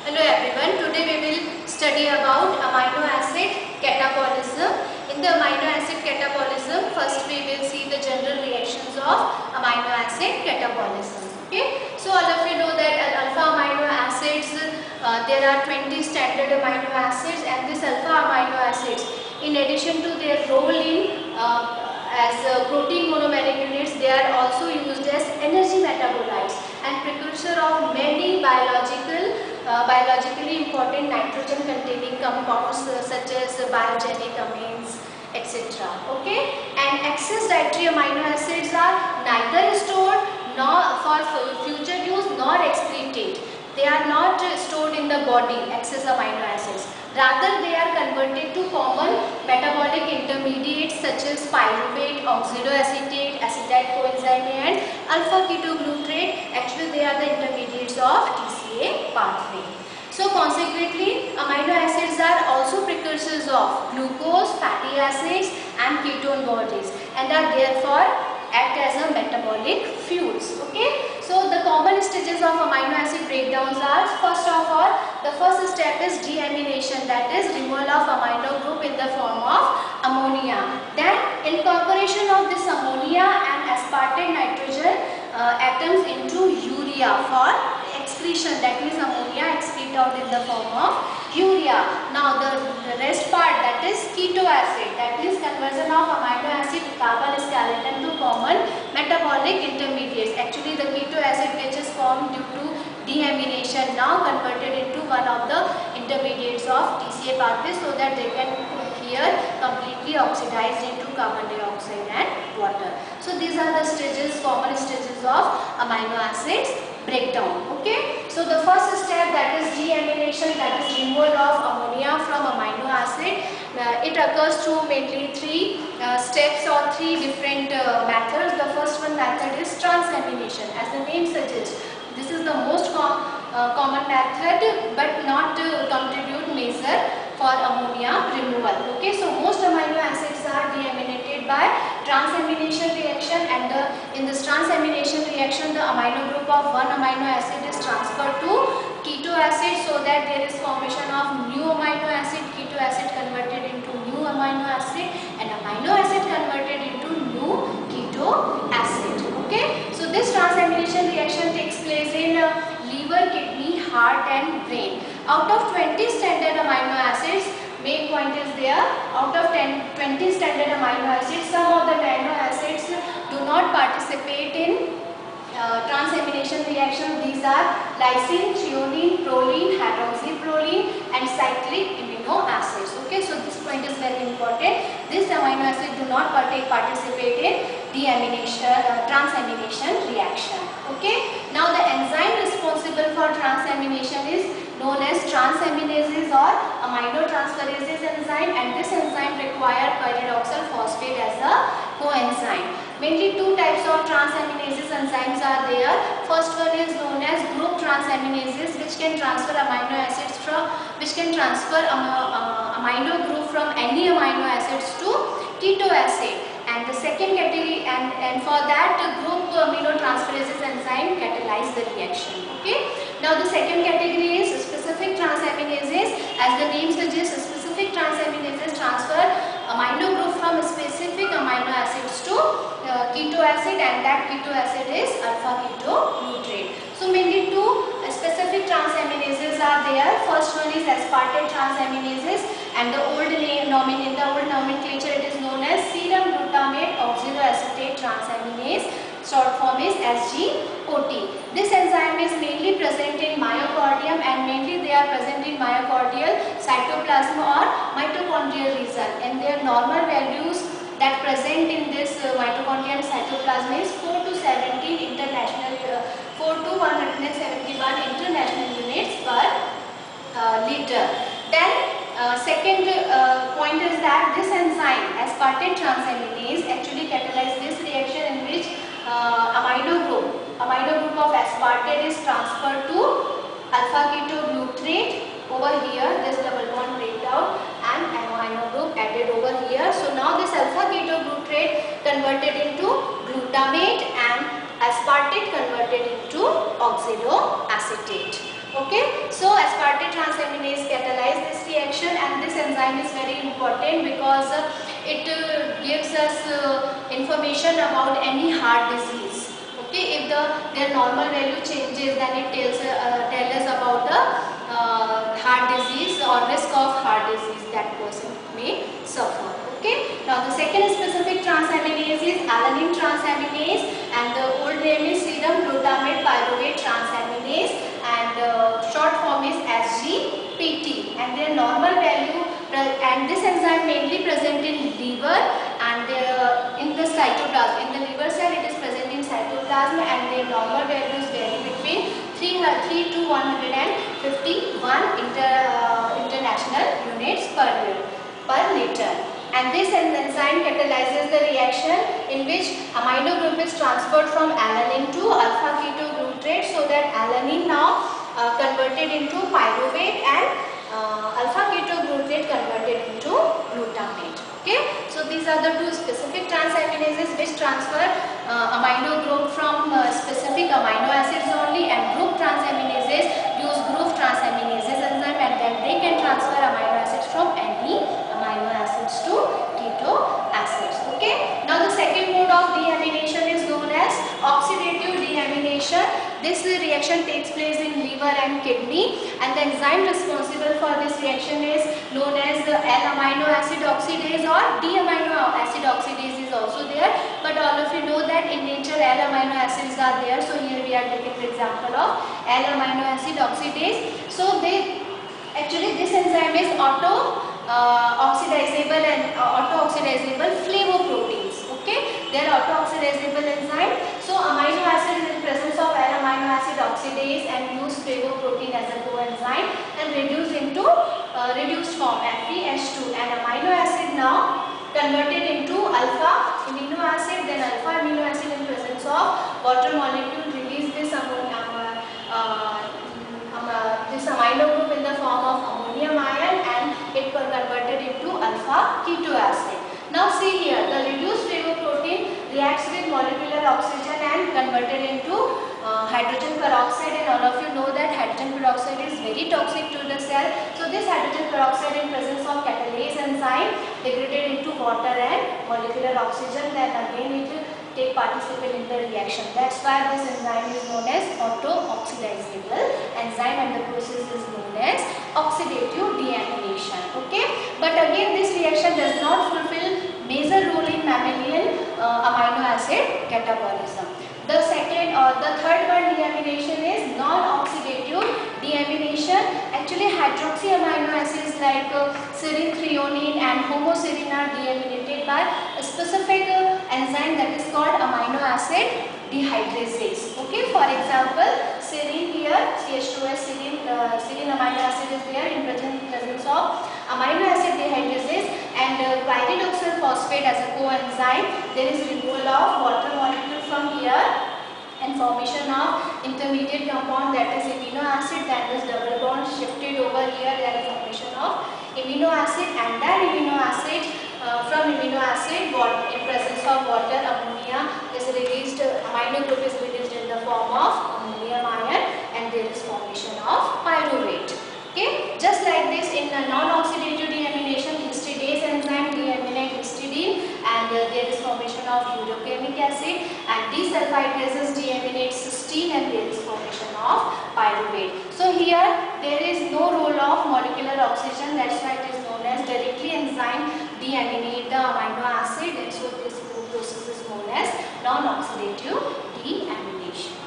Hello everyone, today we will study about amino acid catabolism. In the amino acid catabolism, first we will see the general reactions of amino acid catabolism. Okay, so all of you know that alpha amino acids, there are 20 standard amino acids, and these alpha amino acids, in addition to their role in as protein monomeric units, they are also used as energy metabolites and precursor of many biologically important nitrogen containing compounds such as biogenic amines, etc. Okay, and excess dietary amino acids are neither stored nor for future use nor excreted. They are not stored in the body, excess amino acids. Rather, they are converted to common metabolic intermediates such as pyruvate, oxidoacetate, acetyl coenzyme and alpha ketoglutarate. Actually, they are the intermediates of TCA pathway. So, consequently, amino acids are also precursors of glucose, fatty acids and ketone bodies, and are therefore act as a metabolic fuels. Okay, so the common stages of amino acid breakdowns are, first of all, the first step is deamination, that is removal of amino group in the form of ammonia. Then incorporation of this ammonia and aspartate nitrogen atoms into urea for excretion, that means ammonia excrete out in the form of urea. Now the rest part, that is keto acid, that means conversion of amino acid carbon skeleton to common metabolic intermediates. Actually the keto acid which is formed due to deamination now converted into one of the intermediates of TCA pathway, so that they can here completely oxidized into carbon dioxide and water. So these are the stages, common stages of amino acids breakdown. Okay, so the first step, that is deamination, that is removal of ammonia from amino acid. It occurs through mainly three steps or three different methods. The first one method is transamination. As the name suggests, this is the most common method but not contribute major for ammonia removal. Okay, so most amino acids are deaminated by transamination reaction, and in this transamination reaction the amino group of one amino acid is transferred to keto acid, so that there is formation of new amino acid, keto acid converted into new amino acid and amino acid converted into new keto acid. Okay, so this transamination reaction takes place in liver, kidney, heart and brain. Out of 20 standard amino acids, main point is there, out of 20 standard amino acids, some of the amino acids do not participate in transamination reaction. These are lysine, threonine, proline, hydroxyproline and cyclic amino acids. Okay, so this point is very important. This amino acid do not participate in transamination reaction. Okay, now the enzyme responsible for transamination is known as transaminases or aminotransferases enzyme, and this enzyme require pyridoxal phosphate as a coenzyme. Mainly two types of transaminases enzymes are there. First one is known as group transaminases, which can transfer amino acids from, amino group from any amino acids to keto acid. And the second category, and for that group aminotransferases enzyme catalyze the reaction. Okay. Now the second category is specific transaminases. As the name suggests, specific transaminases transfer amino group from specific amino acids to keto acid, and that keto acid is alpha ketoglutarate. So mainly two specific transaminases are there. First one is aspartate transaminases, and the old name, in the old nomenclature it is known as serum glutamate oxidoacetate transaminase. Short form is SGOT. This enzyme is mainly present in myocardium, and mainly they are present in myocardial cytoplasm or mitochondrial region, and their normal values that present in this mitochondrial cytoplasm is 4 to 171 international units per liter. Then second point is that this enzyme aspartate transaminase actually catalyzes this reaction in which amino group of aspartate is transferred to alpha ketoglutarate. Over here this double bond breakdown and amino group added over here. So now this alpha ketoglutarate converted into glutamate and aspartate converted into oxidoacetate. Okay, so aspartate transaminase catalyze this reaction, and this enzyme is very important because it gives us information about any heart disease. Okay, if their normal value changes, then it tell us about the heart disease or risk of heart disease that person may suffer. Okay, now the second specific transaminase is alanine transaminase, and the old name is serum glutamate pyruvate transaminase, and short form is SGPT, and their normal value, and this enzyme mainly present in liver and in the cytoplasm. In the liver cell it is present in cytoplasm, and their normal values vary between 3 to 151 international units per liter. And this enzyme catalyzes the reaction in which amino group is transferred from alanine to alpha ketoglutarate, so that alanine now converted into pyruvate and alpha ketoglutarate converted into glutamate. Okay, so these are the two specific transaminases which transfer amino group from specific amino acids only, and group transaminases use group transaminases enzyme, and then they can transfer amino acids from any amino acids to keto acids. Okay, now the second mode of deamination is known as oxidative deamination. This reaction takes place in liver and kidney, and the enzyme responsible for this reaction is known as L-amino acid oxidase, or D-amino acid oxidase is also there, but all of you know that in nature L-amino acids are there, so here we are taking the example of L-amino acid oxidase. So actually this enzyme is auto-oxidizable and auto-oxidizable flavoproteins. Okay, they are auto-oxidizable enzyme. So amino acid is in presence of L-amino acid oxidase and use flavoprotein as a coenzyme and reduce into reduced form FeH2, and amino acid now converted into alpha amino acid, then alpha amino acid in presence of water molecule release this this amino group in the form of ammonium ion, and it converted into alpha keto acid. Now see here, the reduced flavoprotein reacts with molecular oxygen and converted into hydrogen peroxide, and all of you know that hydrogen peroxide is very toxic to the cell. So this hydrogen peroxide in presence of catalase enzyme degraded into water and molecular oxygen, then again it will take participate in the reaction. That's why this enzyme is known as auto-oxidizable enzyme, and the process is known as oxidative deamination. Okay, but again this reaction does not fulfill major role in mammalian amino acid catabolism. The third one deamination is non-oxidative deamination. Actually hydroxy amino acids like serine, threonine and homoserine are deaminated by a specific enzyme that is called amino acid dehydrazase. Okay, for example serine here, CH2S serine amino acid is there in presence of amino acid dehydrazase, and pyridoxal phosphate as a coenzyme. There is removal of water molecule from here and formation of intermediate compound, that is amino acid, then this double bond shifted over here, there is formation of amino acid, and that amino acid from amino acid in presence of water ammonia is released, amino group is released in the form of ammonium ion, and there is formation of pyruvate. Okay, just like this in non-oxidative deamination, histidase enzyme deaminate histidine, and there is formation of urochemic acid, and desulfitases deaminate cysteine, and there is formation of pyruvate. So here there is no role of molecular oxygen, that's why it is known as directly enzyme deaminate the amino acid, and so this process is known as non-oxidative deamination.